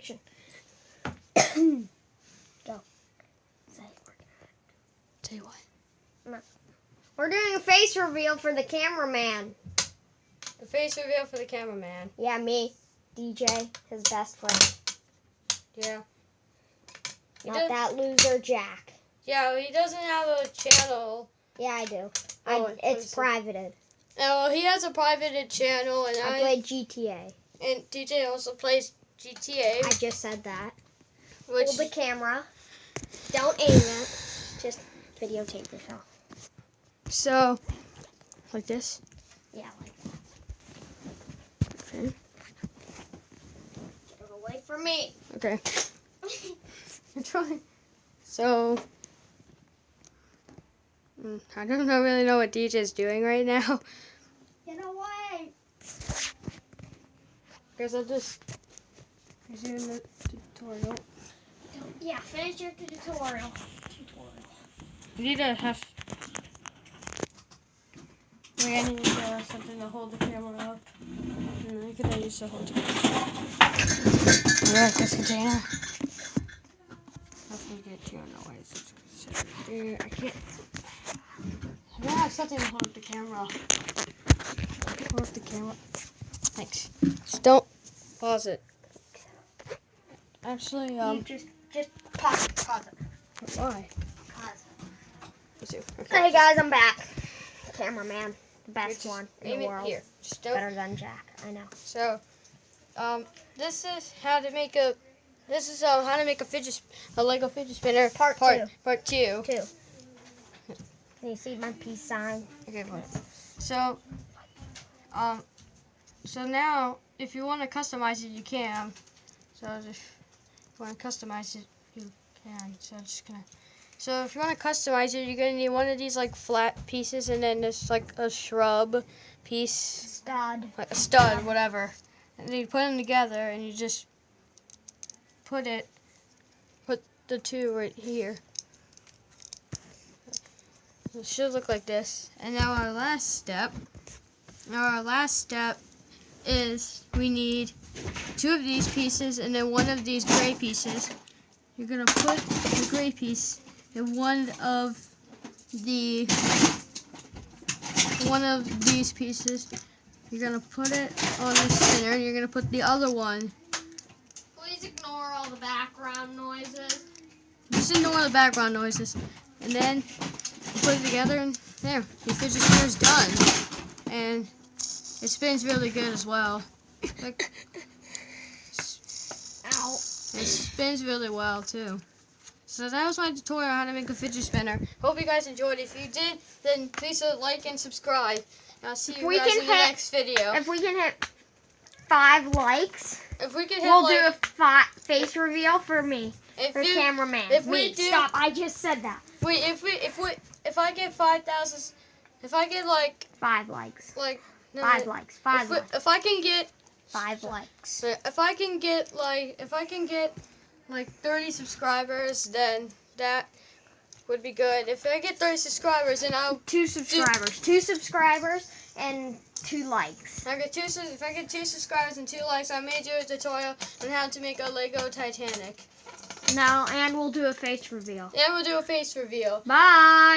action. Go. Say what? No. We're doing a face reveal for the cameraman. The face reveal for the cameraman. Yeah, me. DJ, his best friend. Yeah. Not that loser Jack. Yeah, he doesn't have a channel. Yeah, I do. It's privated. Oh, he has a privated channel, and I play GTA. And DJ also plays GTA. I just said that. Which, hold the camera. Don't aim it. Just videotape yourself. So, like this? Yeah, like that. Okay. Get it away from me. Okay. I'm trying. So, I don't really know what DJ's doing right now. Get away. Because I'll just resume the tutorial. Yeah, finish your tutorial. You need to have... I need something to hold the camera up. And I can use to hold the camera. Alright, this container. Hopefully get to noise. I can't... I don't have something to hold up the camera. Hold up the camera. Thanks. Just don't pause it. Actually, You just pause it. Why? Pause. Okay. Hey guys, I'm back. Cameraman, the best one in the world. Here. Just don't. Better than Jack, I know. So, this is how to make a. This is how to make a Lego fidget spinner. Part two. Can you see my peace sign? Okay, fine. So, so now if you want to customize it, you can. So if you want to customize it, you can. So I'm just gonna. So if you want to customize it, you're gonna need one of these like flat pieces, and then this like a shrub piece. Stud. Like a stud, whatever. And then you put them together, and you just put the two right here. It should look like this. And now our last step is we need two of these pieces and then one of these gray pieces. You're gonna put the gray piece in one of these pieces. You're gonna put it on the spinner, and you're gonna put the other one. Please ignore all the background noises. Just ignore the background noises. And then you put it together, and there, your fidget spinner's done. And it spins really good as well. Like, Ow. it spins really well too. So that was my tutorial on how to make a fidget spinner. Hope you guys enjoyed. If you did, then please like and subscribe. And I'll see you guys in the next video. If we can hit 5 likes, if we can hit, we'll do a face reveal for me, for cameraman. If we do, stop! I just said that. Wait, if I get 5,000, if I get like 5 likes, like no, 5 likes, 5 likes. If I can get 5 likes. If I can get like 30 subscribers, then that would be good. If I get 30 subscribers, then I'll 2 subscribers. 2 subscribers and 2 likes. If I get 2 subscribers and 2 likes, I may do a tutorial on how to make a Lego Titanic. No, and we'll do a face reveal. And we'll do a face reveal. Bye.